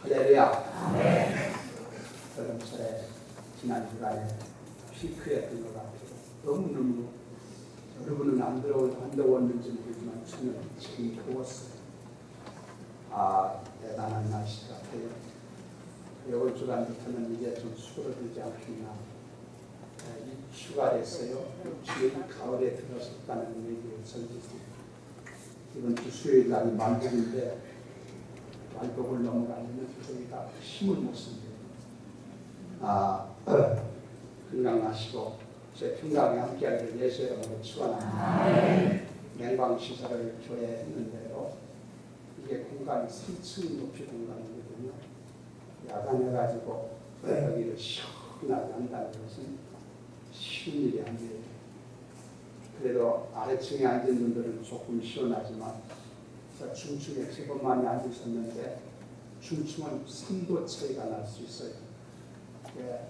할렐루야. 여러분 저의 지난 주간에 피크였던 것 같아요. 너무너무 여러분은 안 더웠는지 모르지만 저는 지금 더웠어요. 대단한 날씨 같아요. 이번 주간부터는 이제 좀 수그러들지 않겠나. 이 주가 됐어요. 주의 가을에 들어섰다는 얘기를 전해주세요. 이번 주 수요일 날이 만복인데 말복을 넘어가려면 저희가 힘을 못 쓴대요. 건강하시고 제 평강에 함께하기를 예수의 이름으로 축원합니다. 맹방시설을 교회에 했는데요. 이게 공간이 3층 높이 공간이거든요. 야간해가지고 여기를 시원하게 한다는 것은 쉬운 일이 아니에요. 그래도 아래층에 앉은 분들은 조금 시원하지만 중층에 제법 많이 앉으셨는데 중층은 3도 차이가 날 수 있어요.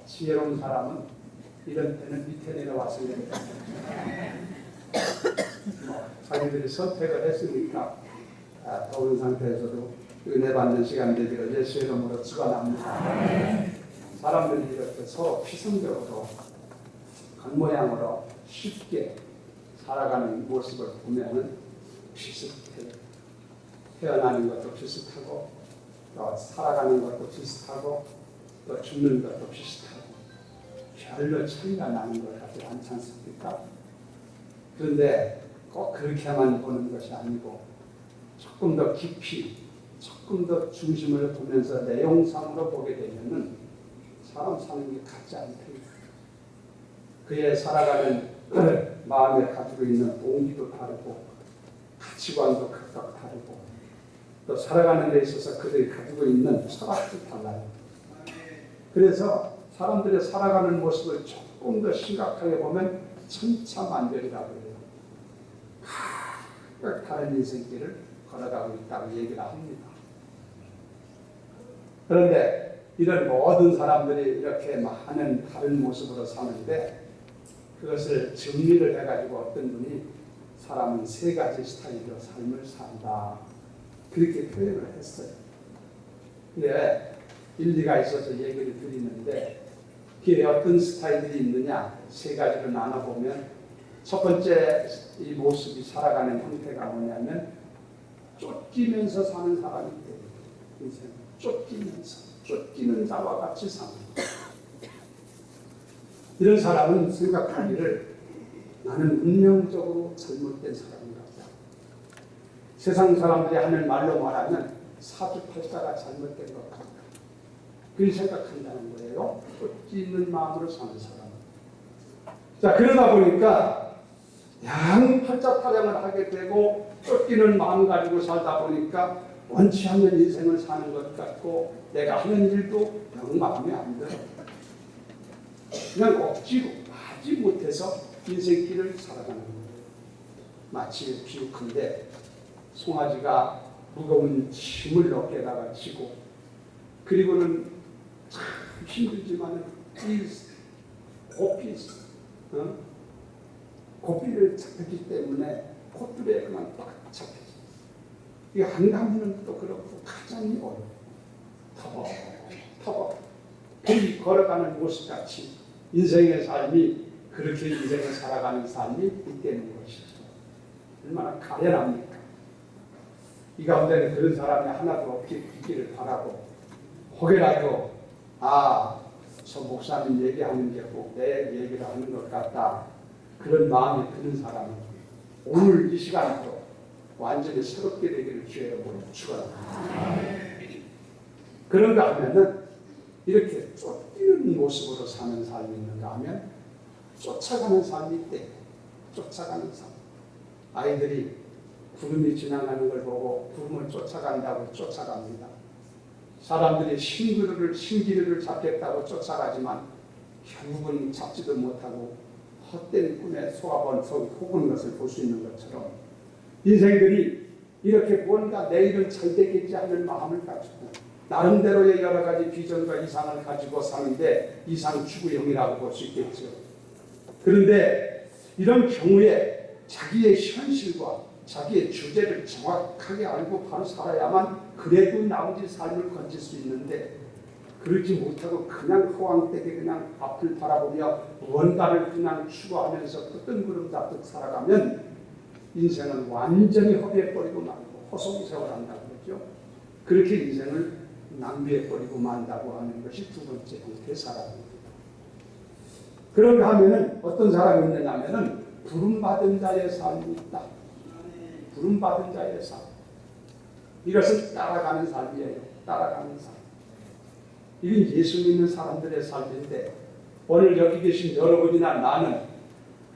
지혜로운 사람은 이런 때는 밑에 내려와서 자기들이 선택을 했으니까 더운 상태에서도 은혜 받는 시간 되기를 예수의 이름으로 축원합니다. 사람들이 이렇게 서로 피성적으로 겉모양으로 쉽게 살아가는 모습을 보면은 비슷해요. 태어나는 것도 비슷하고 또 살아가는 것도 비슷하고 또 죽는 것도 비슷하고 별로 차이가 나는 것 같지 않지 않습니까? 그런데 꼭 그렇게만 보는 것이 아니고 조금 더 깊이 조금 더 중심을 보면서 내용상으로 보게 되면은 사람 사는 게 같지 않대요. 그의 살아가는 마음에 가지고 있는 동기도 다르고 가치관도 각각 다르고 또 살아가는 데 있어서 그들이 가지고 있는 철학도 달라요. 그래서 사람들의 살아가는 모습을 조금 더 심각하게 보면 천차만별이라고 해요. 각각 다른 인생길을 걸어가고 있다고 얘기를 합니다. 그런데 이런 모든 사람들이 이렇게 많은 다른 모습으로 사는데 그것을 정리를 해가지고 어떤 분이 사람은 3가지 스타일로 삶을 산다. 그렇게 표현을 했어요. 근데 일리가 있어서 얘기를 드리는데 그게 어떤 스타일들이 있느냐 3가지로 나눠보면 첫 번째 이 모습이 살아가는 형태가 뭐냐면 쫓기면서 사는 사람이 있대요. 인생 쫓기는 자와 같이 사는 이런 사람은 생각하기를 나는 운명적으로 잘못된 사람인 것 같다. 세상 사람들이 하는 말로 말하면 사주팔자가 잘못된 것 같다. 그렇게 생각한다는 거예요. 쫓기는 마음으로 사는 사람. 자, 그러다 보니까 양팔자 타령을 하게 되고 쫓기는 마음 가지고 살다 보니까 원치 않는 인생을 사는 것 같고 내가 하는 일도 영 마음에 안 들어. 그냥 억지로 하지 못해서 인생길을 살아가는 거예요. 마치 비유컨대 송아지가 무거운 짐을 어깨에다가 지고 그리고는 참 힘들지만 이 고삐를 잡혔기 때문에 콧줄에 그만 딱 잡혔어요. 이 한가위는 또 그렇고 가장이 어려워. 터벅 그리 걸어가는 모습같이 인생의 삶이 그렇게 인생을 살아가는 삶이 있다는 것이죠. 얼마나 가련합니까? 이 가운데는 그런 사람이 하나도 없게 있기를 바라고 혹여라도 저 목사님 얘기하는 게 꼭 내 얘기를 하는 것 같다. 그런 마음이 드는 사람은 오늘 이 시간부터 완전히 새롭게 되기를 주의 이름으로 축원합니다. 그런가 하면은 이렇게 쫓기는 모습으로 사는 삶이 있는가 하면 쫓아가는 삶이 있대. 쫓아가는 삶. 아이들이 구름이 지나가는 걸 보고 구름을 쫓아간다고 쫓아갑니다. 사람들이 신기루를 잡겠다고 쫓아가지만 결국은 잡지도 못하고 헛된 꿈에 속은 것을 볼 수 있는 것처럼 인생들이 이렇게 뭔가 내일은 잘 되겠지 하는 마음을 가지고 나름대로의 여러 가지 비전과 이상을 가지고 사는데 이상 추구형이라고 볼 수 있겠죠. 그런데 이런 경우에 자기의 현실과 자기의 주제를 정확하게 알고 바로 살아야만 그래도 나머지 삶을 건질 수 있는데, 그러지 못하고 그냥 허황되게 그냥 앞을 바라보며 무언가를 그냥 추구하면서 끄뜬구름 잡듯 살아가면 인생은 완전히 허비해버리고 말고 허송세월한다고 그러죠. 그렇게 인생을 낭비해버리고 만다고 하는 것이 두 번째 형태의 사람입니다. 그런가 하면은 어떤 사람이 있느냐 하면은 부름받은 자의 삶이 있다. 부름받은 자의 삶. 이것은 따라가는 삶이에요. 따라가는 삶. 이건 예수 믿는 사람들의 삶인데, 오늘 여기 계신 여러분이나 나는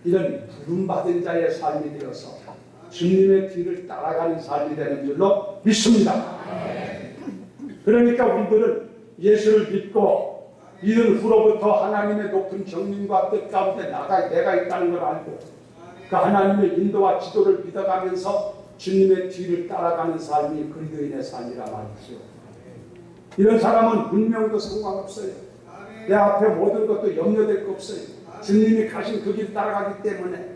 이런 부름받은 자의 삶이 되어서 주님의 뒤를 따라가는 삶이 되는 줄로 믿습니다. 그러니까 우리들은 예수를 믿고 이들 후로부터 하나님의 높은 경륜과 뜻 가운데 내가 있다는 걸 알고 그 하나님의 인도와 지도를 믿어가면서 주님의 뒤를 따라가는 삶이 그리스도인의 삶이라 말이죠. 이런 사람은 문명도 상관없어요. 내 앞에 모든 것도 염려될 거 없어요. 주님이 가신 그 길 따라가기 때문에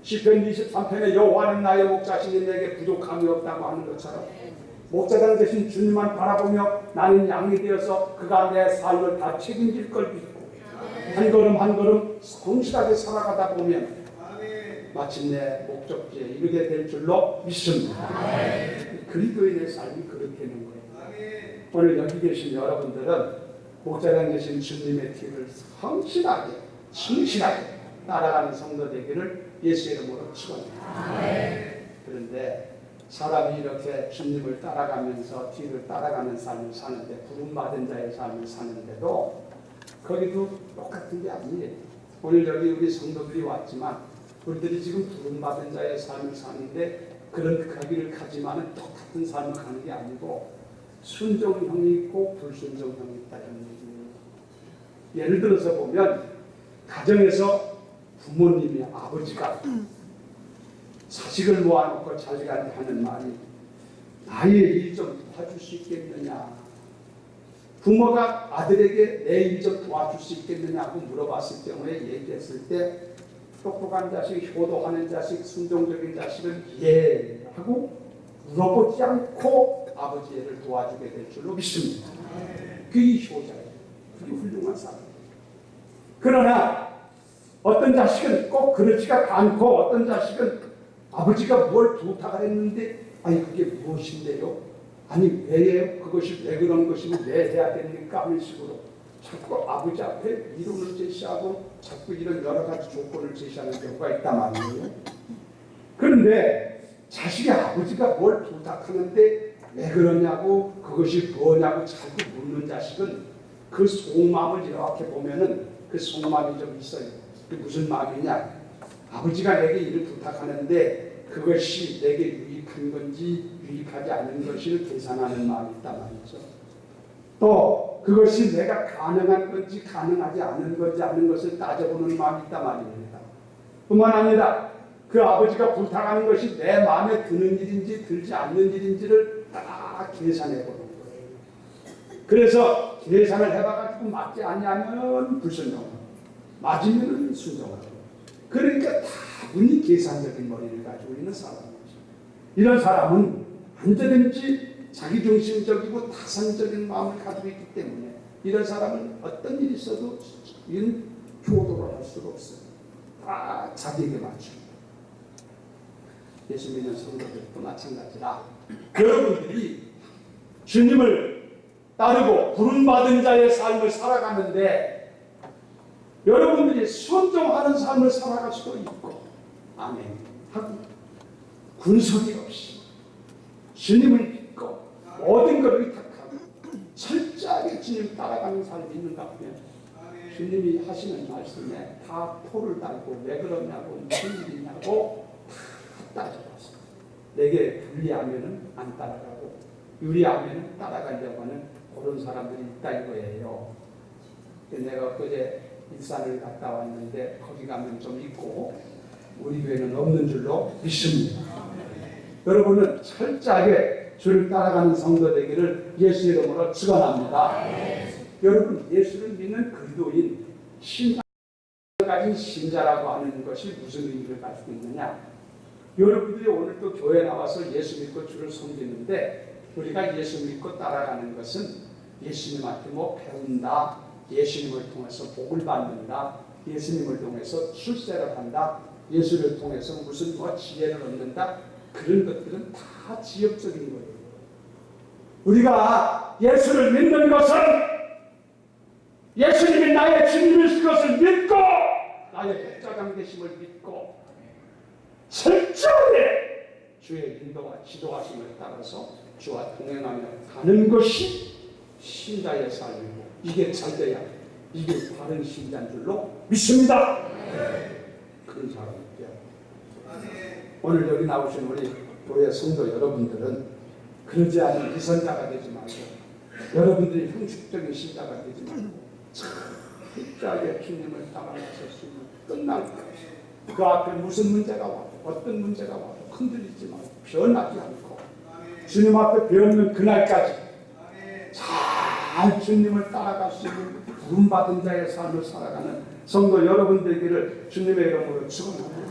시편 23편에 여호와는 나의 목자시니 내게 부족함이 없다고 하는 것처럼 목자장 대신 주님만 바라보며 나는 양이 되어서 그가 내 삶을 다 책임질 걸 믿고 한 걸음 한 걸음 성실하게 살아가다 보면 마침내 목적지에 이르게 될 줄로 믿습니다. 그리스도인의 삶이 그렇게 되는 거예요. 오늘 여기 계신 여러분들은 목자장 되신 주님의 뒤를 성실하게 충실하게 따라가는 성도 되기를 예수의 이름으로 축원합니다. 그런데 사람이 이렇게 주님을 따라가면서 뒤를 따라가는 삶을 사는데, 부름받은 자의 삶을 사는데도 거기도 똑같은 게 아니에요. 오늘 여기 우리 성도들이 왔지만 우리들이 지금 부름받은 자의 삶을 사는데 그런 가기를 가지만은 똑같은 삶을 가는 게 아니고 순종형이 있고 불순종형이 있다는 얘기예요. 예를 들어서 보면 가정에서 부모님이 아버지가 자식을 모아놓고 자식한테 하는 말이 나의 일 좀 도와줄 수 있겠느냐, 부모가 아들에게 내 일 좀 도와줄 수 있겠느냐고 물어봤을 경우에 얘기했을 때 똑똑한 자식, 효도하는 자식, 순종적인 자식은 예 하고 물어보지 않고 아버지 일을 도와주게 될 줄로 믿습니다. 그게 효자예요. 그게 훌륭한 사람이에요. 그러나 어떤 자식은 꼭 그렇지가 않고 어떤 자식은 아버지가 뭘 부탁을 했는데 아니 그게 무엇인데요? 아니 왜요? 그것이 왜 그런 것이면 왜 해야 됩니까? 하는 식으로 자꾸 아버지 앞에 이론을 제시하고 자꾸 이런 여러 가지 조건을 제시하는 경우가 있단 말이에요. 그런데 자식이 아버지가 뭘 부탁하는데 왜 그러냐고 그것이 뭐냐고 자꾸 묻는 자식은 그 속마음을 이렇게 보면은 그 속마음이 좀 있어요. 그게 무슨 마음이냐? 아버지가 내게 일을 부탁하는데 그것이 내게 유익한 건지 유익하지 않은 것을 계산하는 마음이 있단 말이죠. 또 그것이 내가 가능한 건지 가능하지 않은 건지 하는 것을 따져보는 마음이 있단 말입니다. 뿐만 아니라 그 아버지가 부탁하는 것이 내 마음에 드는 일인지 들지 않는 일인지를 다 계산해보는 거예요. 그래서 계산을 해봐가지고 맞지 않냐면 불순종하고 맞으면 순종하고, 그러니까 다분히 계산적인 머리를 가지고 있는 사람이죠. 이런 사람은 언제든지 자기중심적이고 타산적인 마음을 가지고 있기 때문에 이런 사람은 어떤 일이 있어도 이런 효도를 할 수가 없어요. 다 자기에게 맞춥니다. 예수 믿는 성도들도 마찬가지라 여러분들이 주님을 따르고 부름받은 자의 삶을 살아가는데 여러분들이 순종하는 삶을 살아갈 수도 있고 아멘 하고 군소리 없이 주님을 믿고 모든 걸 의탁하고 철저하게 주님 따라가는 삶이 있는가 하면 주님이 하시는 말씀에 다 포를 달고 왜 그러냐고 무슨 일이냐고 다 따져봤어. 내게 불리하면 안 따라가고 유리하면 따라가려고 하는 그런 사람들이 있다 이거예요. 내가 그제 일산을 갔다 왔는데 거기 가면 좀 있고 우리 교회는 없는 줄로 믿습니다. 여러분은 철저하게 주를 따라가는 성도 되기를 예수 이름으로 축원합니다. 여러분 예수를 믿는 그리스도인 신앙을 가진 신자라고 하는 것이 무슨 의미를 가지고 있느냐? 여러분들이 오늘도 교회 나와서 예수 믿고 주를 섬기는데 우리가 예수 믿고 따라가는 것은 예수님한테 뭐 배운다, 예수님을 통해서 복을 받는다, 예수님을 통해서 출세를 한다, 예수를 통해서 무슨 뭐 지혜를 얻는다, 그런 것들은 다 지역적인 거예요. 우리가 예수를 믿는 것은 예수님이 나의 주님이신 것을 믿고 나의 백자장 되심을 믿고 철저하게 주의 인도와 지도하심을 따라서 주와 동행하며 가는 것이 신자의 삶이고 이게 잘 돼야 이게 바른 신자인 줄로 믿습니다. 그런 사람이에요. 오늘 여기 나오신 우리 교회 성도 여러분들은 그러지 않은 위선자가 되지 말고 여러분들이 형식적인 신자가 되지 말고 철저하게 주님을 따라가셨으면 끝날 거예요. 그 앞에 무슨 문제가 와도 어떤 문제가 와도 흔들리지 말고 변하지 않고 주님 앞에 배우는 그날까지 잘 주님을 따라갈 수 있는 부름받은 자의 삶을 살아가는 성도 여러분 되기를 주님의 이름으로 축원합니다.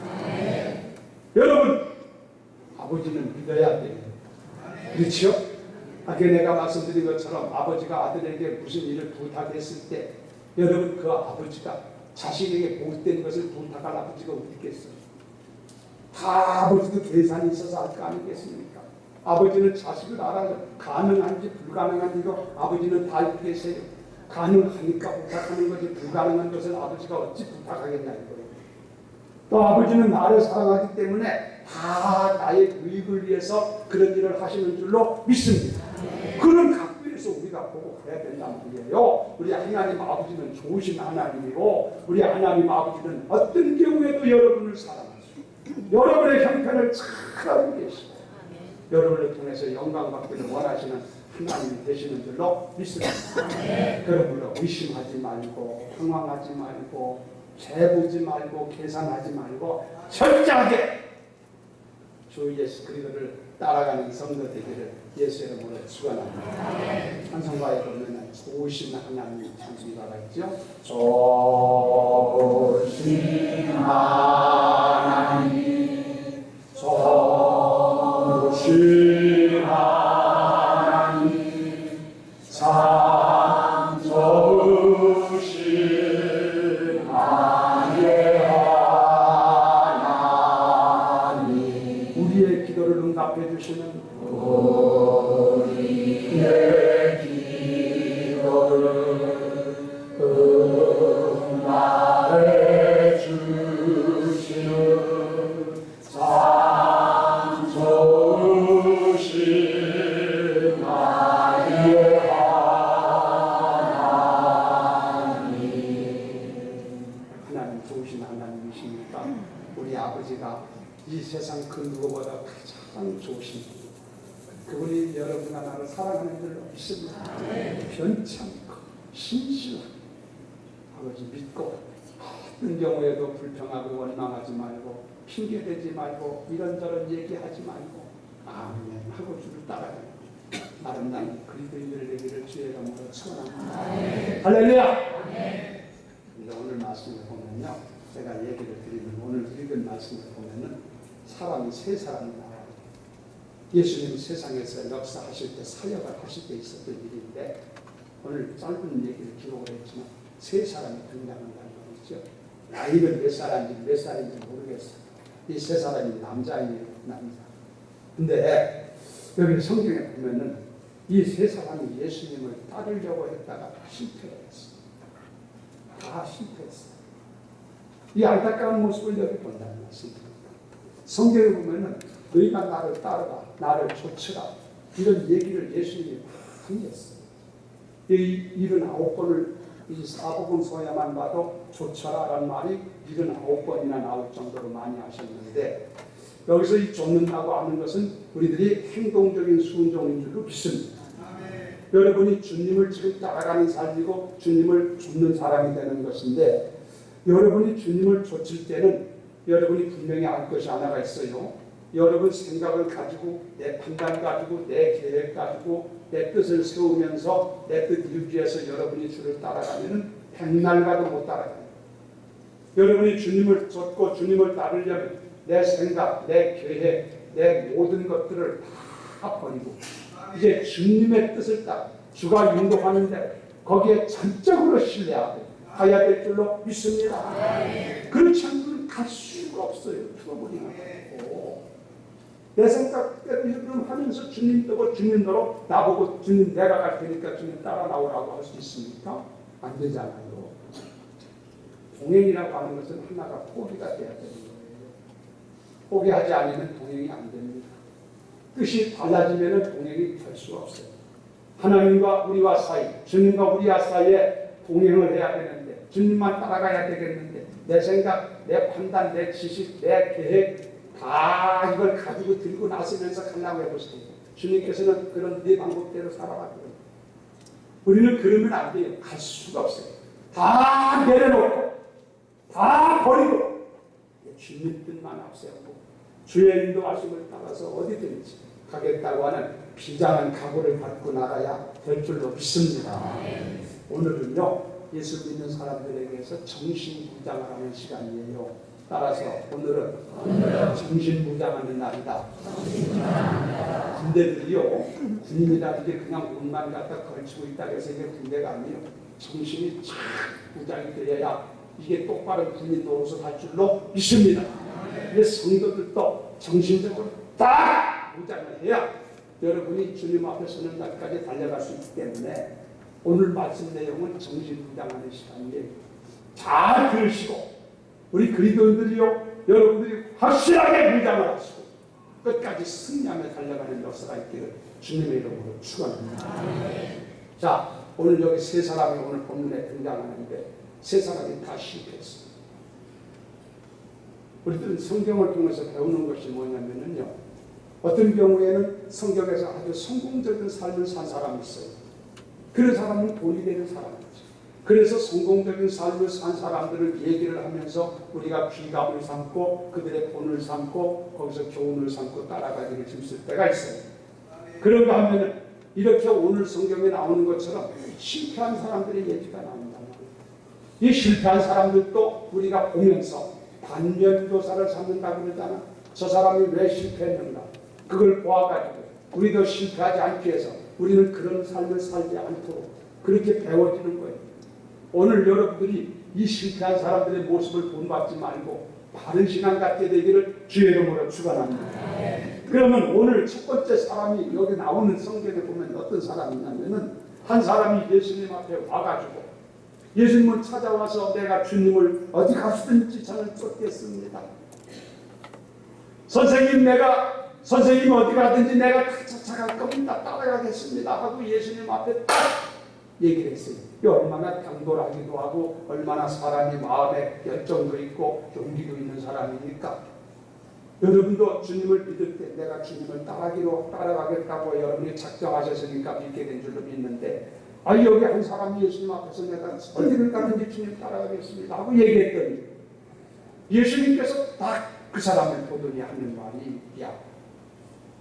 여러분 아버지는 믿어야 돼요. 그렇죠? 아까 내가 말씀드린 것처럼 아버지가 아들에게 무슨 일을 부탁했을 때 여러분 그 아버지가 자식에게 못된 것을 부탁할 아버지가 어디 있겠어요? 다 아버지도 계산이 있어서 할 거 아니겠습니까? 아버지는 자식을 알아서 가능한지 불가능한지도 아버지는 다 알고 계세요. 가능하니까 부탁하는 거지 불가능한 것을 아버지가 어찌 부탁하겠냐 이거예요. 또 아버지는 나를 사랑하기 때문에 다 나의 유익을 위해서 그런 일을 하시는 줄로 믿습니다. 그런 각도에서 우리가 보고 가야 된다는 말이에요. 우리 하나님 아버지는 좋으신 하나님이고 우리 하나님 아버지는 어떤 경우에도 여러분을 사랑하시고 여러분의 형편을 잘 알고 계시고 여러분을 통해서 영광 받기를 원하시는 하나님이 되시는 줄로 믿습니다. 그러므로 의심하지 말고 당황하지 말고 재보지 말고 계산하지 말고 철저하게 주 예수 그리스도를 따라가는 성도 되기를 예수의 이름으로 축원합니다. 찬송가에 보면 좋으신 하나님 찬송가가 있죠. 좋으신 하나님 좋으신 하나님 참 좋으신 나의 하나님 우리의 기도를 응답해 주시는 우리의 기도를 응답해 주시는 참 좋으신 나의 하나님 좋으신 하나님이십니까? 우리 아버지가 이 세상 그 누구보다 가장 좋으신 분 그분이 여러분과 나를 사랑하는 줄로 믿습니다. 변치 않고 신실하게 아버지 믿고 어떤 경우에도 불평하고 원망하지 말고 핑계대지 말고 이런저런 얘기하지 말고 아멘 하고 주를 따라가는 아름다운 그리스도인들 되기를 주의 이름으로 축원합니다. 할렐루야. 근데 오늘 말씀을 보면요 제가 얘기를 드리면 오늘 읽은 말씀을 보면은 사람이 세 사람이 나와요. 예수님 세상에서 역사하실 때 사역을 하실 때 있었던 일인데 오늘 짧은 얘기를 기록을 했지만 세 사람이 등장한다는 거죠. 나이는 몇 살인지 모르겠어요. 이 세 사람이 남자예요. 남자. 근데 여기 성경에 보면은 이 세 사람이 예수님을 따르려고 했다가 실패를 했어요. 다 실패했어요. 이 안타까운 모습을 여기 본다는 말씀입니다. 성경에 보면은 너희가 나를 따르라, 나를 좇으라 이런 얘기를 예수님이 많이 했어요. 이 79번을 이 사복음서에만 봐도 좇아라라는 말이 79번이나 나올 정도로 많이 하셨는데 여기서 이 좇는다고 하는 것은 우리들이 행동적인 순종인 줄로 믿습니다. 여러분이 주님을 지금 따라가는 삶이고 주님을 좇는 사람이 되는 것인데 여러분이 주님을 좇을 때는 여러분이 분명히 알 것이 하나가 있어요. 여러분 생각을 가지고 내 판단 가지고 내 계획 가지고 내 뜻을 세우면서 내 뜻 이루기 위해서 여러분이 주를 따라가면 백날 가도 못 따라가요. 여러분이 주님을 좇고 주님을 따르려면 내 생각, 내 계획, 내 모든 것들을 다 버리고 이제 주님의 뜻을 따라 주가 인도하는 대로 거기에 전적으로 신뢰하고 가야 될 줄로 믿습니다. 그렇지 않으면 갈 수가 없어요. 죽어버리는 거고 내 생각대로 하면서 주님 뜨고 주님대로 나보고 주님 내가 갈 테니까 주님 따라 나오라고 할 수 있습니까? 안 되잖아요. 동행이라고 하는 것은 하나가 포기가 돼야 되는 거예요. 포기하지 않으면 동행이 안 됩니다. 뜻이 달라지면 동행이 될 수가 없어요. 하나님과 우리와 사이, 주님과 우리와 사이에 동행을 해야 되는데 주님만 따라가야 되겠는데 내 생각, 내 판단, 내 지식, 내 계획 다 이걸 가지고 들고 나서면서 가려고 해보세요. 주님께서는 그런 네 방법대로 살아가거든요. 우리는 그러면 안 돼요. 갈 수가 없어요. 다 내려놓고 다 버리고 주님 뜻만 앞세우고 주의 인도하심을 따라서 어디든지 가겠다고 하는 비장한 각오를 갖고 나가야 될 줄로 믿습니다. 오늘은요 예수 믿는 사람들에게서 정신무장을 하는 시간이에요. 따라서 오늘은 정신무장하는 날이다. 군대들이요 군인이라는 게 그냥 옷만 갖다 걸치고 있다고 해서 이게 군대가 아니에요. 정신이 쫙 무장이 되어야 이게 똑바른 군인 노릇을 할 줄로 믿습니다. 이제 성도들도 정신적으로 딱 무장을 해야 여러분이 주님 앞에 서는 날까지 달려갈 수 있기 때문에 오늘 말씀 내용은 정신무장하는 시간이에요. 잘 들으시고 우리 그리스도인들이요 여러분들이 확실하게 무장을 하시고 끝까지 승리하며 달려가는 역사가 있기를 주님의 이름으로 축원합니다. 자 오늘 여기 세 사람이 오늘 본문에 등장하는데 세 사람이 다 실패했습니다. 우리들은 성경을 통해서 배우는 것이 뭐냐면요 어떤 경우에는 성경에서 아주 성공적인 삶을 산 사람이 있어요. 그런 사람은 돈이 되는 사람이죠. 그래서 성공적인 삶을 산 사람들을 얘기를 하면서 우리가 귀감을 삼고 그들의 본을 삼고 거기서 교훈을 삼고 따라가기를 힘쓸 때가 있어요. 그런가 하면 이렇게 오늘 성경에 나오는 것처럼 실패한 사람들의 얘기가 나온단 말이에요. 이 실패한 사람들도 우리가 보면서 반면교사를 삼는다고 그러잖아. 저 사람이 왜 실패했는가 그걸 보아가지고 우리도 실패하지 않기 위해서 우리는 그런 삶을 살지 않도록 그렇게 배워지는 거예요. 오늘 여러분들이 이 실패한 사람들의 모습을 본받지 말고 바른 신앙 갖게 되기를 주의 이름으로 축원합니다. 그러면 오늘 첫 번째 사람이 여기 나오는 성경에 보면 어떤 사람이냐면은 한 사람이 예수님 앞에 와가지고 예수님을 찾아와서 내가 주님을 어디 가시든지 저는 쫓겠습니다. 선생님 어디 가든지 내가 다 쫓아갈 겁니다. 따라가겠습니다. 하고 예수님 앞에 딱 얘기를 했어요. 얼마나 당돌하기도 하고 얼마나 사람이 마음에 열정도 있고 용기도 있는 사람이니까 여러분도 주님을 믿을 때 내가 주님을 따라가겠다고 여러분이 작정하셨으니까 믿게 된 줄로 믿는데 여기 한 사람이 예수님 앞에서 내가 어디를 가든지 주님 따라가겠습니다 하고 얘기했더니 예수님께서 딱 그 사람을 보더니 하는 말이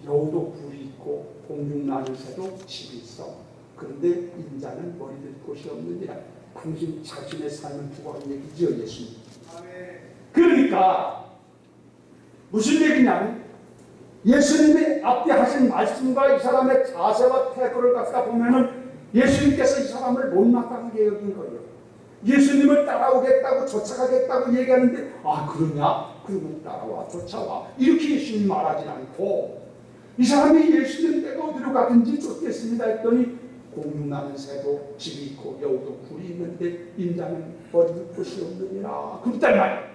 여우도 굴이 있고 공중 나는 새도 집이 있어. 그런데 인자는 머리 들 곳이 없느니라. 당신 자신의 삶을 두고 한 얘기죠 예수님. 그러니까 무슨 얘기냐면 예수님이 앞에 하신 말씀과 이 사람의 자세와 태도를 갖다 보면은 예수님께서 이 사람을 못마땅하게 여긴 거예요. 예수님을 따라오겠다고 쫓아가겠다고 얘기하는데 그러냐? 그러면 따라와 쫓아와 이렇게 예수님 말하지 않고 이 사람이 예수님 내가 어디로 가든지 쫓겠습니다 했더니 공중 나는 새도 집이 있고 여우도 굴이 있는데 인자는 머리 둘 곳이 없느니라 그랬단 말이에요.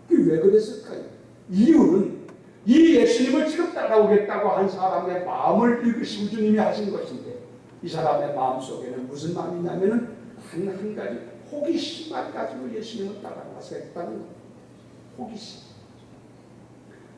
그게 왜 그랬을까요? 이유는 이 예수님을 지금 따라오겠다고 한 사람의 마음을 읽으시고 주님이 하신 것인데 이 사람의 마음속에는 무슨 마음이냐면은 한 가지 호기심만 가지고 예수님을 따라가겠다는 거예요. 호기심.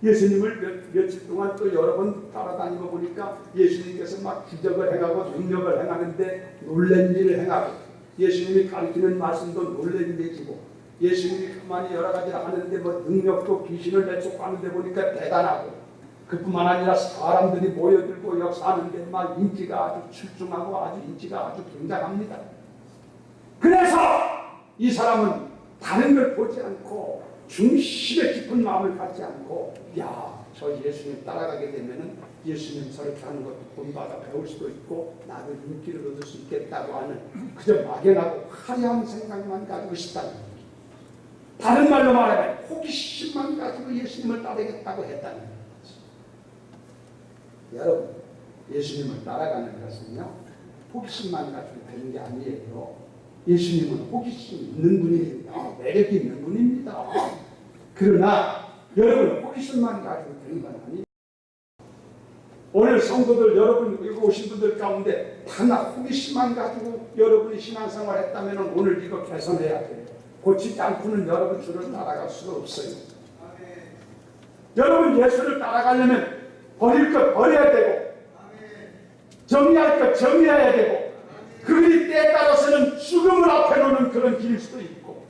예수님을 며칠 동안 또 여러 번 따라다니고 보니까 예수님께서 막 기적을 행하고 능력을 행하는데 놀란 일을 행하고 예수님이 가르치는 말씀도 놀란 얘기고 예수님이 가만히 여러 가지를 하는데 능력도 귀신을 내쫓고 하는데 보니까 대단하고 그뿐만 아니라 사람들이 모여들고 역사하는데 막 인기가 아주 출중하고 아주 인기가 아주 굉장합니다. 그래서 이 사람은 다른 걸 보지 않고 중심의 깊은 마음을 갖지 않고 저 예수님 따라가게 되면은 예수님 저렇게 하는 것도 본받아 배울 수도 있고 나도 인기를 얻을 수 있겠다고 하는 그저 막연하고 화려한 생각만 가지고 싶다는 거예요. 다른 말로 말하면 호기심만 가지고 예수님을 따르겠다고 했다는 거예요. 여러분, 예수님을 따라가는 것은요 호기심만 가지고 되는 게 아니에요. 예수님은 호기심 있는 분입니다. 매력이 있는 분입니다. 그러나 여러분 호기심만 가지고 되는 건 아니에요. 오늘 성도들 여러분 여기 오신 분들 가운데 하나 호기심만 가지고 여러분이 신앙생활 했다면 오늘 이거 개선해야 돼요. 고치지 않고는 여러분 주를 따라갈 수가 없어요. 여러분 예수를 따라가려면 버릴 것 버려야 되고 정리할 것 정리해야 되고 그들이 때에 따라서는 죽음을 앞에 놓는 그런 길일 수도 있고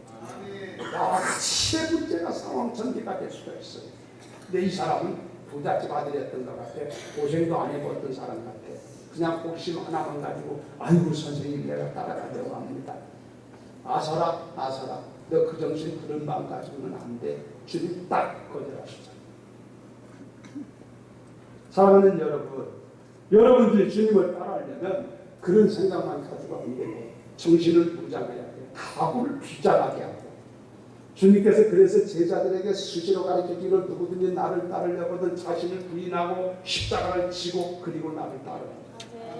여러 가지의 문제가 상황 전개가 될 수가 있어요. 근데 이 사람은 부잣집 아들이었던 것 같아. 고생도 안 해봤던 사람 같아. 그냥 호기심 하나만 가지고 아이고 선생님 내가 따라가려고 합니다. 아서라 아서라 너 그 정신 그런 마음 가지고는 안 돼. 주님 딱 거절하시잖아요. 사랑하는 여러분, 여러분들이 주님을 따라하려면 그런 생각만 가지고 안 되고 정신을 무장해야 돼요. 각오를 비장하게 하고 주님께서 그래서 제자들에게 수시로 가르치기를 누구든지 나를 따르려거든 자신을 부인하고 십자가를 지고 그리고 나를 따르라.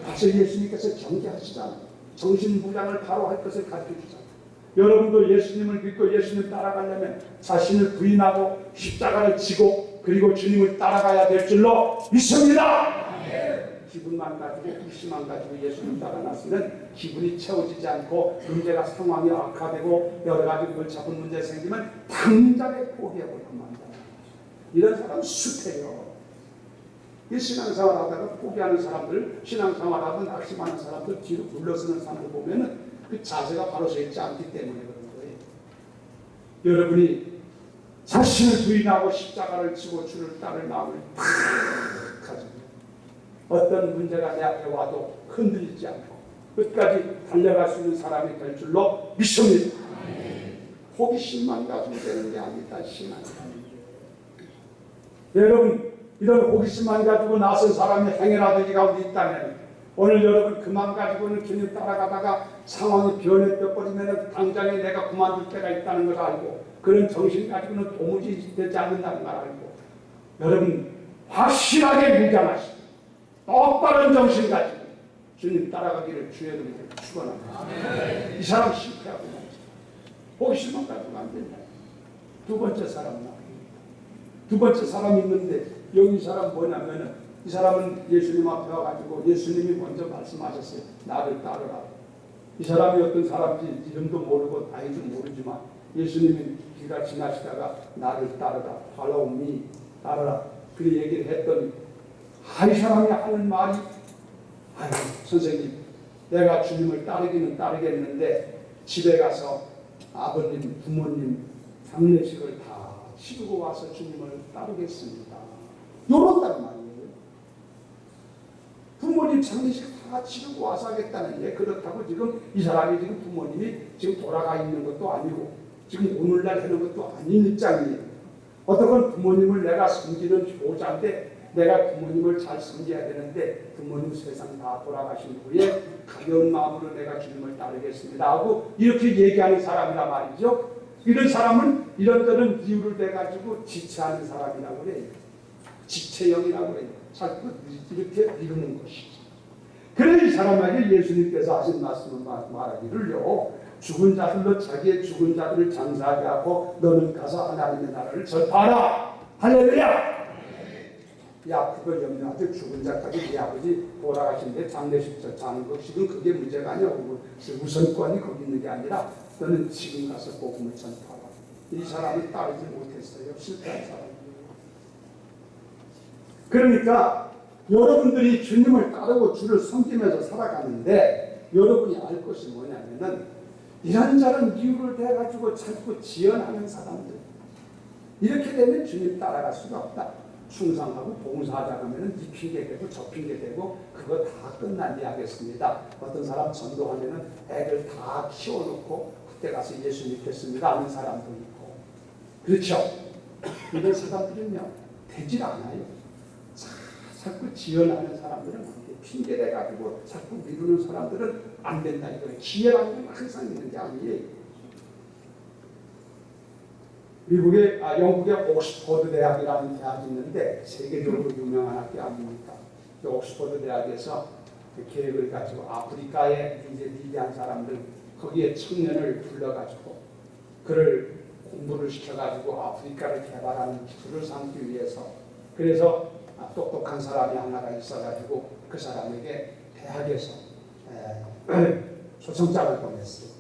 사실 예수님께서 경계하시잖아요. 정신무장을 바로 할 것을 가르쳐주잖아요. 여러분도 예수님을 믿고 예수님 따라가려면 자신을 부인하고 십자가를 지고 그리고 주님을 따라가야 될 줄로 믿습니다. 기분만 가지고 호기심만 가지고 예수님 따라놨으면 기분이 채워지지 않고 문제가 상황이 악화되고 여러 가지 골치 아픈 문제 생기면 당장에 포기해버리고 만다. 이런 사람은 숱해요. 이 신앙생활 하다가 포기하는 사람들, 신앙생활 하다 낙심하는 사람들, 뒤로 물러서는 사람들 보면은 그 자세가 바로 서 있지 않기 때문에 그런 거예요. 여러분이 자신을 부인하고 십자가를 지고 주를 따를 마음을 탁 가지고 어떤 문제가 내 앞에 와도 흔들리지 않고 끝까지 달려갈 수 있는 사람이 될 줄로 믿습니다. 호기심만 가지고 되는 게 아니다. 신앙이. 여러분 이런 호기심만 가지고 나선 사람이 행여라도 이 가운데 있다면 오늘 여러분 그 마음 가지고는 주님 따라가다가 상황이 변해버리면 당장에 내가 그만둘 때가 있다는 걸 알고 그런 정신 가지고는 도무지 되지 않는다는 걸 알고 여러분 확실하게 무장하시고 똑바른 정신 가지고 주님 따라가기를 주의 이름으로 축원합니다. 이 사람 실패하고 말이죠. 호기심만 가지고 안 된다. 두 번째 사람 나옵니다. 두 번째 사람이 있는데 여기 이 사람 뭐냐면은 이 사람은 예수님 앞에 와가지고 예수님이 먼저 말씀하셨어요. 나를 따르라. 이 사람이 어떤 사람인지 이름도 모르고 나이도 모르지만 예수님이 길가 지나시다가 나를 따르라. Follow me. 따르라. 그 얘기를 했더니 이 사람이 하는 말이 선생님 내가 주님을 따르기는 따르겠는데 집에 가서 아버님, 부모님 장례식을 다 치르고 와서 주님을 따르겠습니다. 요런단 말이에요. 부모님 장례식 다 치르고 와서 하겠다는 게 그렇다고 지금 이 사람이 지금 부모님이 지금 돌아가 있는 것도 아니고 지금 오늘날 하는 것도 아닌 입장이에요. 어떻건 부모님을 내가 섬기는 효자인데 내가 부모님을 잘 섬겨야 되는데 부모님 세상 다 돌아가신 후에 가벼운 마음으로 내가 주님을 따르겠습니다 하고 이렇게 얘기하는 사람이란 말이죠. 이런 사람은 이런저런 이유를 대가지고 지체하는 사람이라고 그래요. 지체형이라고 그래요. 자꾸 이렇게 미루는 것이죠. 그래 이 사람에게 예수님께서 하신 말씀을 말하기를요. 죽은 자들로 자기의 죽은 자들을 장사하게 하고 너는 가서 하나님의 나라를 전파하라. 할렐루야. 야 그걸 염려하지 죽은 자까지 네 아버지 돌아가신데 장례식 자는 것이든 그게 문제가 아니야. 우선권이 거기 있는 게 아니라 너는 지금 가서 복음을 전파하라. 이 사람을 따르지 못했어요. 실패한 사람이에요. 그러니까 여러분들이 주님을 따르고 주를 섬기면서 살아가는데 여러분이 알 것이 뭐냐면은 이런저런 이유를 대가지고 자꾸 지연하는 사람들 이렇게 되면 주님 따라갈 수가 없다. 충성하고 봉사하자 하면은 이 핑계 되고 저 핑계 되고 그거 다 끝난 이야기겠습니다. 어떤 사람 전도하면은 애들 다 키워놓고 그때 가서 예수 믿겠습니다 하는 사람도 있고 그렇죠? 이런 사람들은요, 되질 않아요. 자꾸 지어나는 사람들은 안 돼. 핑계대가지고 자꾸 미루는 사람들은 안 된다 이거예요. 기회라는 건 항상 있는 게 아니에요. 영국의 옥스퍼드 대학이라는 대학이 있는데 세계적으로 유명한 학교 아닙니까? 그 옥스퍼드 대학에서 그 계획을 가지고 아프리카의 이제 위대한 사람들 거기에 청년을 불러가지고 그를 공부를 시켜가지고 아프리카를 개발하는 기술을 삼기 위해서 그래서 똑똑한 사람이 하나가 있어가지고 그 사람에게 대학에서 초청장을 보냈어요.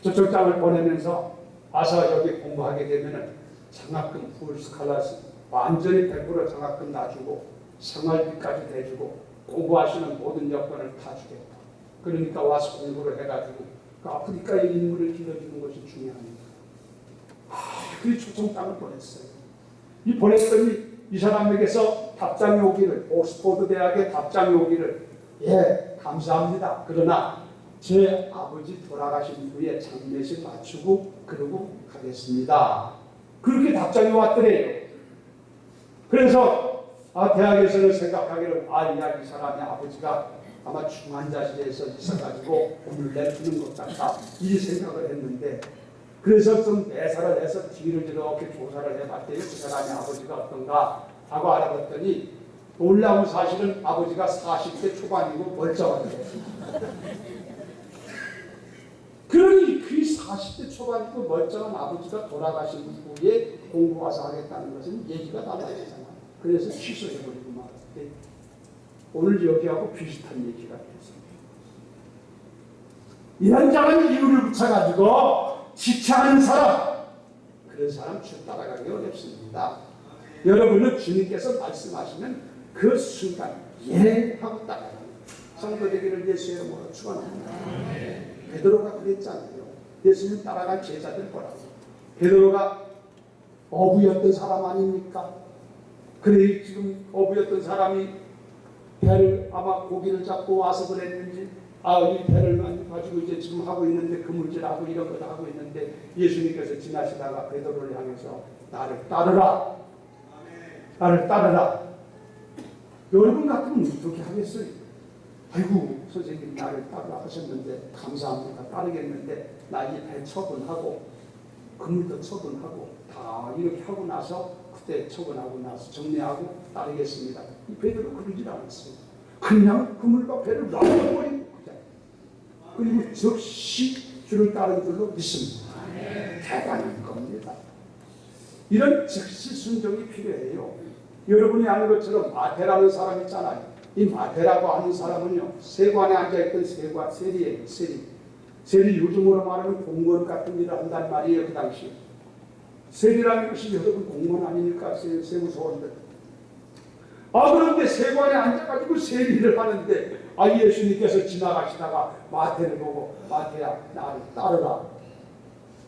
초청장을 보내면서 와서 여기 공부하게 되면은 장학금 풀스칼라스 완전히 100% 장학금 다 주고 생활비까지 대주고 공부하시는 모든 여건을 다 주겠다. 그러니까 와서 공부를 해가지고 그 아프리카의 인물을 길러주는 것이 중요합니다. 그 초청장을 보냈어요. 이 보냈더니 이 사람에게서 답장이 오기를 옥스퍼드 대학의 답장이 오기를 예 감사합니다. 그러나 제 아버지 돌아가신 후에 장례식 마치고 그러고 가겠습니다. 그렇게 답장이 왔더래요. 그래서 대학에서는 생각하기를 이 사람이 아버지가 아마 중환자실에서 있어가지고 오늘 내주는 것 같다 이 생각을 했는데 그래서 좀 매사를 해서 뒤를 이렇게 조사를 해봤대요. 그 사람의 아버지가 어떤가 하고 알아봤더니 놀라운 사실은 아버지가 40대 초반이고 멀쩡하대요. 그러니 그 40대 초반이고 멀쩡한 아버지가 돌아가신 후에 공부 와서 하겠다는 것은 얘기가 달라지잖아. 그래서 취소해버리고 말았대. 오늘 여기하고 비슷한 얘기가 됐습니다. 이런저런 이유를 붙여가지고 지체하는 사람, 그런 사람 주 따라가기 어렵습니다. 여러분은 주님께서 말씀하시면 그 순간 예 하고 따라가는 성도 되기를 예수의 이름으로 축원합니다. 베드로가 그랬잖아요. 예수님 따라간 제자들 보라고. 베드로가 어부였던 사람 아닙니까? 그래 지금 어부였던 사람이 배를 아마 고기를 잡고 와서 그랬는지 이 배를 가지고 이제 지금 하고 있는데 그물질하고 이런 거 다 하고 있는데 예수님께서 지나시다가 베드로를 향해서 나를 따르라. 나를 따르라. 여러분 같으면 어떻게 하겠어요? 아이고 선생님 나를 따르라 하셨는데 감사합니다. 따르겠는데 나 이 배 처분하고 그물도 처분하고 다 이렇게 하고 나서 그때 처분하고 나서 정리하고 따르겠습니다. 이 베드로 그러질 않았어요. 그냥 그물과 배를 놔버리고 그리고 즉시 주를 따른 줄로 믿습니다. 대단한 겁니다. 이런 즉시 순종이 필요해요. 여러분이 아는 것처럼 마태라는 사람 있잖아요. 이 마태라고 하는 사람은요, 세관에 앉아있던 세리예요. 세리 요즘으로 말하면 공무원 같은 일을 한단 말이에요. 그 당시 세리라는 것이 여러분 공무원 아니니까 세무서원들. 그런데 세관에 앉아가지고 세리를 하는데 예수님께서 지나가시다가 마태를 보고 마태야 나를 따르라.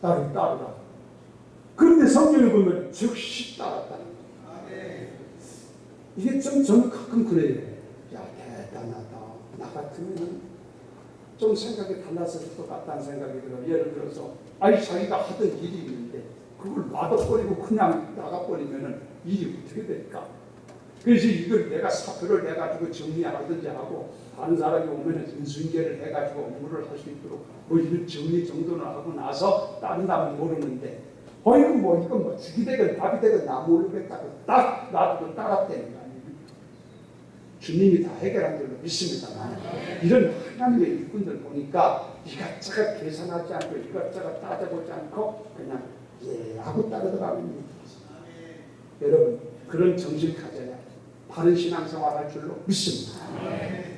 나를 따르라. 그런데 성경을 보면 즉시 따랐다는 거예요. 이게 저는 가끔 그래요. 야 대단하다. 나 같으면 좀 생각이 달랐을 것 같다는 생각이 들어요. 예를 들어서 자기가 하던 일이 있는데 그걸 놔둬버리고 그냥 나가버리면 일이 어떻게 될까? 그래서 이걸 내가 사표를 내가지고 정리하든지 하고 다른 사람이 오면 인수인계를 해가지고 업무를 할 수 있도록 이런 정리 정돈을 하고 나서 따른다면 모르는데 이건 죽이 되건 밥이 되건 나 모르겠다고 딱 놔두고 따랐다는 거 아니에요. 주님이 다 해결한 줄로 믿습니다만 이런 하나님의 일꾼들 보니까 이것저것 계산하지 않고 이것저것 따져보지 않고 그냥 하고 따르더라고요. 여러분 그런 정신 가져야 바른 신앙생활 할 줄로 믿습니다.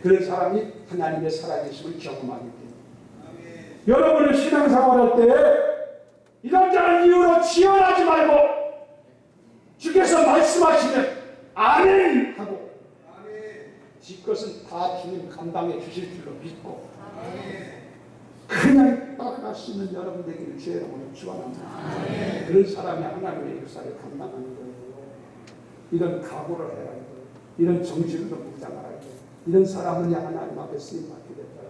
그런 사람이 하나님의 살아계심을 경험하게 됩니다. 여러분은 신앙생활 할 때 이런저런 이유로 지연하지 말고 주께서 말씀하시면 아멘 하고 지 것은 다 주님 감당해 주실 줄로 믿고 그냥 따라갈 수 있는 여러분 되기를 주의 이름으로 축원합니다. 그런 사람이 하나님의 역사를 감당하는 거예요. 이런 각오를 해야 해요. 이런 정신으로 묵상하라 해요. 이런 사람은 하나님 앞에 쓰임받게 됐다.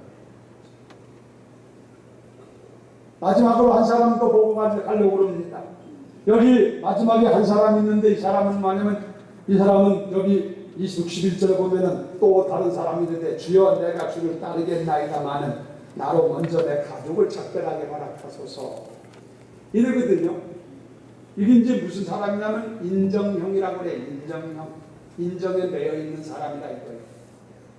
마지막으로 한 사람 더 보고 가려고 합니다. 여기 마지막에 한 사람이 있는데 이 사람은 뭐냐면 이 사람은 여기 61절 보면은 또 다른 사람이 있는데 주여 내가 주를 따르겠나이다마는 나로 먼저 내 가족을 작별하게 허락하소서 이러거든요. 이게 이제 무슨 사람이냐면 인정형이라고 그래. 인정형. 인정에 매여 있는 사람이다 이거예요.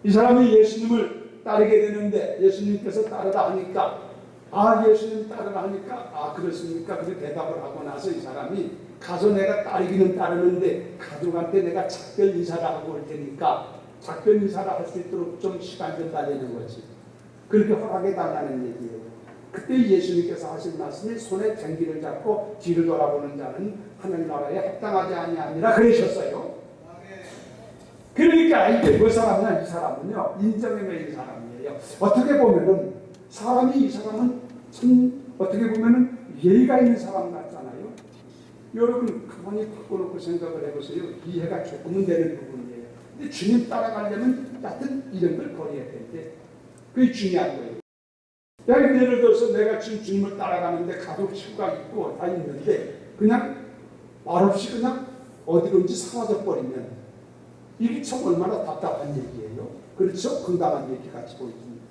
이 사람이 예수님을 따르게 되는데 예수님께서 따르라 하니까 아 예수님 따르라 하니까 아 그렇습니까? 그렇게 대답을 하고 나서 이 사람이 가서 내가 따르기는 따르는데 가족한테 내가 작별 인사를 하고 올 테니까 작별 인사를 할 수 있도록 좀 시간 좀 달라는 거지. 그렇게 허락해 달라는 얘기예요. 그때 예수님께서 하신 말씀이 손에 쟁기를 잡고 뒤를 돌아보는 자는 하늘나라에 합당하지 아니하니라 그러셨어요. 그러니까 이게 뭐 사람이냐 이 사람은요 인정에 매인 사람이에요. 어떻게 보면은 사람이 이 사람은 참 어떻게 보면은 예의가 있는 사람 같잖아요. 여러분 가만히 바꿔놓고 생각을 해보세요. 이해가 조금은 되는 부분이에요. 근데 주님 따라가려면 하여튼 이런 걸 버려야 되는데 그게 중요한 거예요. 예를 들어서 내가 지금 주님을 따라가는데 가족 친구가 있고 다 있는데 그냥 말없이 그냥 어디든지 사라져 버리면 이게 참 얼마나 답답한 얘기예요. 그렇죠? 건강한 얘기 같이 보입니다.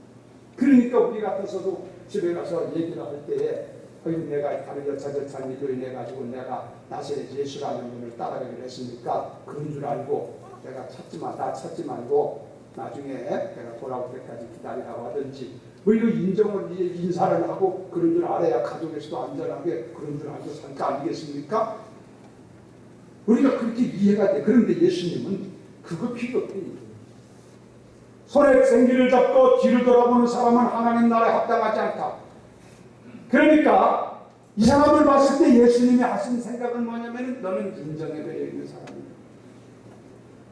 그러니까 우리 같아서도 집에 가서 얘기를 할 때에 내가 다른 여차저차 일로 인해 가지고 내가 나세렛 예수라는 분을 따라가기로 했으니까 그런 줄 알고 내가 나 찾지 말고 나중에 내가 돌아올 때까지 기다리라고 하든지 뭐 이거 인사를 하고 그런 줄 알아야 가족에서도 안전하게 그런 줄 알고 살 거 아니겠습니까? 우리가 그렇게 이해가 돼. 그런데 예수님은 그거 필요 없대요. 손에 생기를 잡고 뒤를 돌아보는 사람은 하나님 나라에 합당하지 않다. 그러니까 이 사람을 봤을 때 예수님이 하신 생각은 뭐냐면 너는 인정에 매여 있는 사람이야.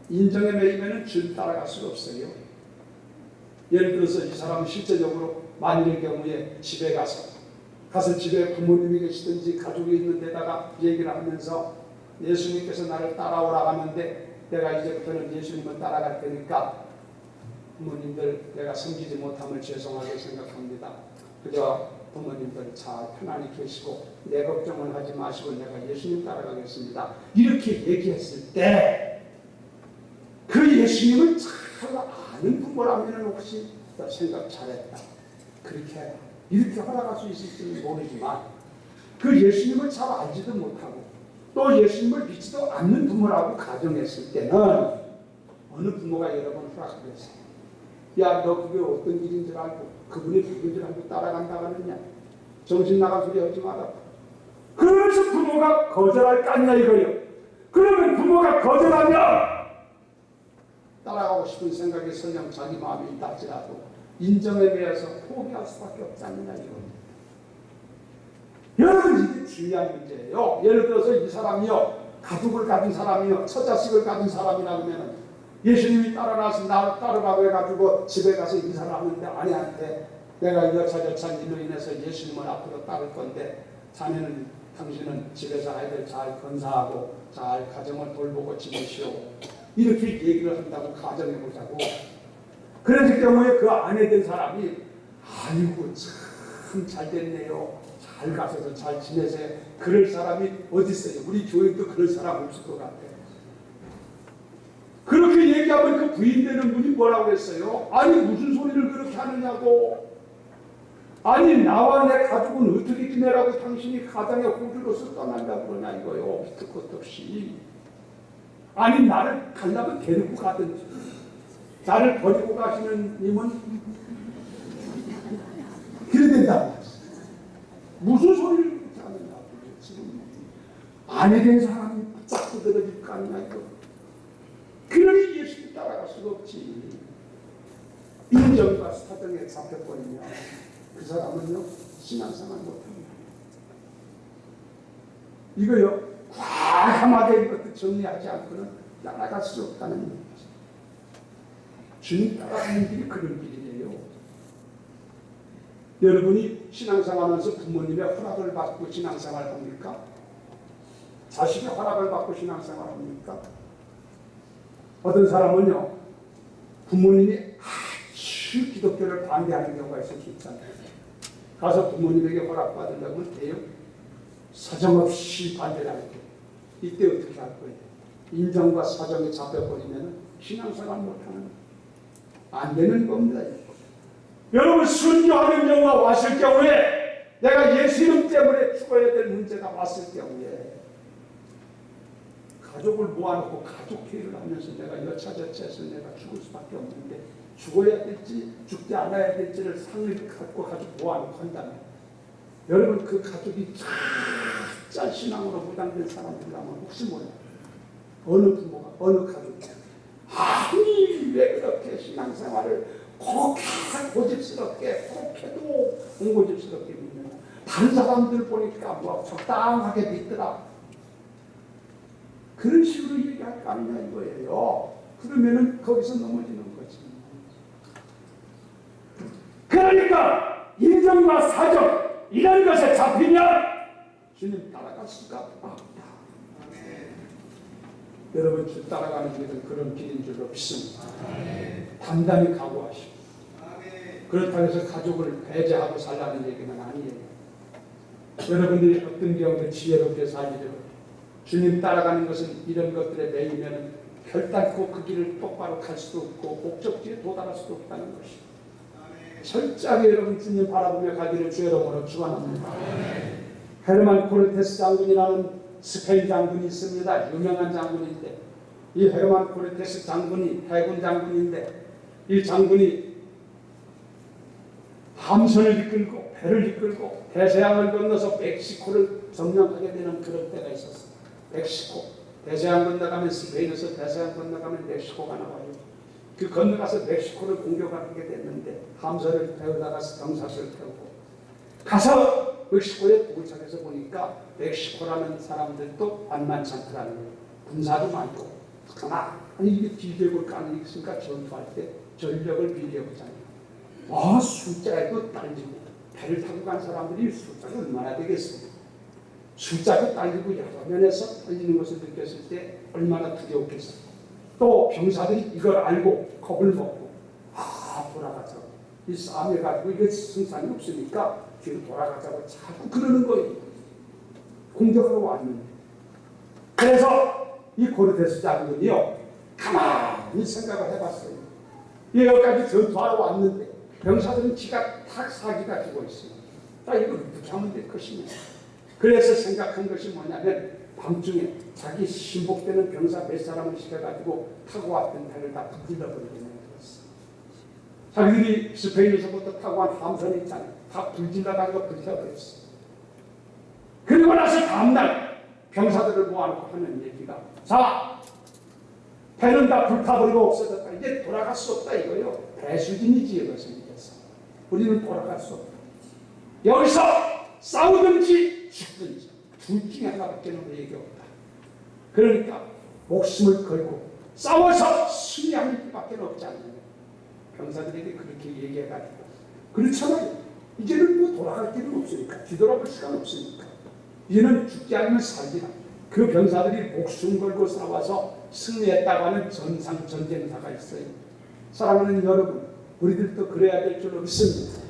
인정에 매이면 줄 따라갈 수가 없어요. 예를 들어서 이 사람은 실제적으로 만일의 경우에 집에 가서 집에 부모님이 계시든지 가족이 있는 데다가 얘기를 하면서 예수님께서 나를 따라오라 하는데 내가 이제부터는 예수님을 따라갈 테니까 부모님들 내가 섬기지 못함을 죄송하게 생각합니다. 그저 부모님들 잘 편안히 계시고 내 걱정을 하지 마시고 내가 예수님 따라가겠습니다. 이렇게 얘기했을 때 그 예수님을 잘 아는 부모라면 혹시 생각 잘했다. 그렇게 해라. 이렇게 허락할 수 있을지는 모르지만 그 예수님을 잘 알지도 못하고 또 예수님을 믿지도 않는 부모라고 가정했을 때는 어느 부모가 여러 번 허락하겠어요. 야, 너 그게 어떤 길인 줄 알고 그분이 누군 줄 알고 따라간다고 하느냐. 정신 나간 소리 하지 마라. 그래서 부모가 거절할 거 아니냐 이거예요. 그러면 부모가 거절하면 따라가고 싶은 생각이 설령 자기 마음이 있다 할지라도 인정에 매여서 포기할 수밖에 없지 않느냐 이겁니다. 여러분 이게 중요한 문제예요. 예를 들어서 이 사람이요 가족을 가진 사람이요 처자식을 가진 사람이라면 예수님이 따라나서 나 따르라고 해가지고 집에 가서 인사를 하는데 아내한테 내가 여차저차 일로 인해서 예수님을 앞으로 따를 건데 당신은 집에서 아이들 잘 건사하고 잘 가정을 돌보고 지내시오. 이렇게 얘기를 한다고 가정해보자고. 그랬을 경우에 그 아내 된 사람이 아이고 참 잘됐네요. 잘 가셔서 잘 지내세요. 그럴 사람이 어디 있어요? 우리 교회도 그럴 사람 없을 것 같아요. 그렇게 얘기하면 그 부인되는 분이 뭐라고 했어요? 아니 무슨 소리를 그렇게 하느냐고. 아니 나와 내 가족은 어떻게 지내라고 당신이 가장의 호주로서 떠난다고 그러냐 이거요. 밑도 끝도 없이. 아니 나를 가려면 데리고 가든지 나를 버리고 가시는 님은 그래야 된다고. 무슨 소리를 그렇게 하느냐고. 지금 아내 된 사람이 쫙 두드러질 거 아니냐 이거. 그러니 예수님 따라갈 수가 없지. 인정과 사정에 잡혀버리면 그 사람은요 신앙생활 못합니다. 이거요 과감하게 이것도 정리하지 않고는 따라갈 수 없다는 얘기죠. 주님 따라가는 길이 그런 길이에요. 여러분이 신앙생활하면서 부모님의 허락을 받고 신앙생활 합니까? 자식의 허락을 받고 신앙생활 합니까? 어떤 사람은요 부모님이 아주 기독교를 반대하는 경우가 있을 수 있잖아요. 가서 부모님에게 허락받으려면 돼요? 사정없이 반대를 할 때, 이때 어떻게 할 거예요? 인정과 사정에 잡혀버리면 신앙생활 못하는, 안 되는 겁니다. 여러분, 순교하는 경우가 왔을 경우에, 내가 예수 이름 때문에 죽어야 될 문제가 왔을 경우에, 가족을 모아놓고 가족회의를 하면서 내가 여차저차해서 내가 죽을 수밖에 없는데, 죽어야 될지 죽지 않아야 될지를 상을 갖고 가지고 모아놓고 한다면, 여러분, 그 가족이 진짜 신앙으로 무당된 사람들이라면 혹시 몰라요. 어느 부모가, 어느 가족이 아니 왜 그렇게 신앙생활을 그렇게 고집스럽게, 그렇게도 공고집스럽게 믿느냐, 다른 사람들 보니까 뭐 적당하게 믿더라, 그런 식으로 얘기할 거 아니냐 이거예요. 그러면은 거기서 넘어지는 거지. 그러니까 인정과 사정 이런 것에 잡히면 주님 따라갈 수가 없다. 여러분, 주 따라가는 길은 그런 길인 줄로 믿습니다. 단단히 각오하시고, 그렇다고 해서 가족을 배제하고 살라는 얘기는 아니에요. 여러분들이 어떤 경우에 지혜롭게 살리려고 주님 따라가는 것은 이런 것들에 매이면 결단코 그 길을 똑바로 갈 수도 없고 목적지에 도달할 수도 없다는 것이죠. 철저하게 여러분 주님 바라보며 가기를 주의 이름으로 축원합니다. 헤르만 코르테스 장군이라는 스페인 장군이 있습니다. 유명한 장군인데, 이 헤르만 코르테스 장군이 해군 장군인데, 이 장군이 함선을 이끌고 배를 이끌고 대서양을 건너서 멕시코를 점령하게 되는 그런 때가 있었어요. 멕시코, 대서양 건너가면 스페인에서 대서양 건너가면 멕시코가 나와요. 그 건너가서 멕시코를 공격하게 됐는데, 함선을 태우다가 경사를 태우고 가서 멕시코에 도착해서 보니까 멕시코라는 사람들도 만만치 않더라는 거예요. 군사도 많고, 가만히 이게 비교해볼 거 아니겠습니까? 전투할 때 전력을 비교해보잖아요. 숫자에도 딸리고, 배를 타고 간 사람들이 숫자가 얼마나 되겠습니까? 숫자가 딸리고 여러 면에서 딸리는 것을 느꼈을 때 얼마나 두려웠겠어요. 또 병사들이 이걸 알고 겁을 먹고, 돌아가자고, 이 싸움에 가지고 이게 승산이 없으니까 뒤로 돌아가자고 자꾸 그러는 거예요. 공격하러 왔는데. 그래서 이 코르테스 장군이요, 가만히 생각을 해봤어요. 여기까지 전투하러 왔는데 병사들은 지가 탁 사기가 지고 있어요. 이걸 어떻게 하면 될 것이냐. 그래서 생각한 것이 뭐냐면, 밤중에 자기 신복되는 병사 몇 사람을 시켜가지고 타고 왔던 배를 다 불질러버리게 만들었어. 자기들이 스페인에서부터 타고 간 함선이 있잖아요. 다 불질러가지고 불태워버렸어. 그리고 나서 다음날 병사들을 모아놓고 하는 얘기가, 자, 배는 다 불타버리고 없어졌다. 이제 돌아갈 수 없다 이거요. 배수진이지 이것은 이래서. 우리는 돌아갈 수 없다. 여기서 싸우든지 죽든지 둘 중에 하나밖에 는 얘기 없다. 그러니까 목숨을 걸고 싸워서 승리하는 수밖에 없지 않느냐. 병사들에게 그렇게 얘기해가지고, 그렇잖아요. 이제는 뭐 돌아갈 길은 없으니까, 뒤돌아볼 시간 없으니까, 이제는 죽지 않으면 살리라. 그 병사들이 목숨 걸고 싸워서 승리했다고 하는 전쟁사가 있어요. 사랑하는 여러분, 우리들도 그래야 될 줄로 믿습니다.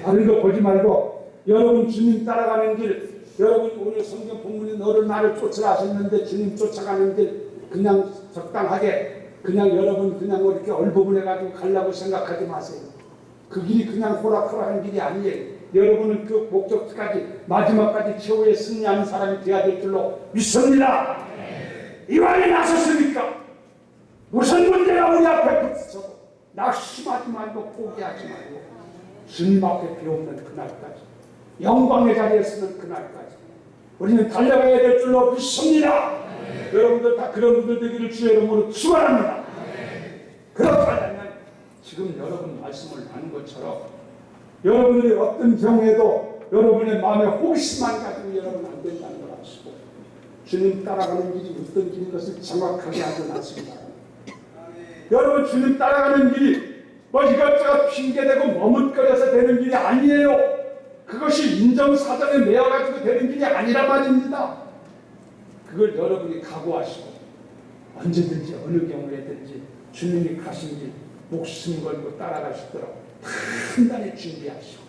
다른 거 보지 말고 여러분 주님 따라가는 길, 여러분 오늘 성경 본문이 너를 나를 쫓으라 하셨는데 주님 쫓아가는 길 그냥 적당하게 그냥 여러분 그냥 이렇게 얼버무려가지고 가려고 생각하지 마세요. 그 길이 그냥 호락호락한 길이 아니에요. 여러분은 그 목적지까지 마지막까지 최후의 승리하는 사람이 되어야 될 줄로 믿습니다. 이왕에 나섰으니까 무슨 문제가 우리 앞에 붙어도 낙심하지 말고 포기하지 말고 주님 앞에 비옵는 그날까지, 영광의 자리에 서는 그날까지 우리는 달려가야 될 줄로 믿습니다. 여러분들 다 그런 분들 되기를 주의 이름으로 축원합니다. 그렇다면 지금 여러분 말씀을 하는 것처럼 여러분들이 어떤 경우에도 여러분의 마음에 호기심만 가지고 여러분 안 된다는 걸 아시고, 주님 따라가는 길이 어떤 길인 것을 정확하게 알고 나습니다. 여러분 주님 따라가는 길이 뭐 이것저것 핑계대고 머뭇거려서 되는 길이 아니에요. 그것이 인정사정에 매어가지고 되는 길이 아니란 말입니다. 그걸 여러분이 각오하시고 언제든지 어느 경우에든지 주님이 가신 길 목숨 걸고 따라가시도록 단단히 준비하시고,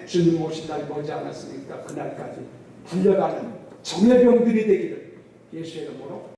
주님 오신 날 머지 않았으니까 그날까지 달려가는 정예병들이 되기를 예수의 이름으로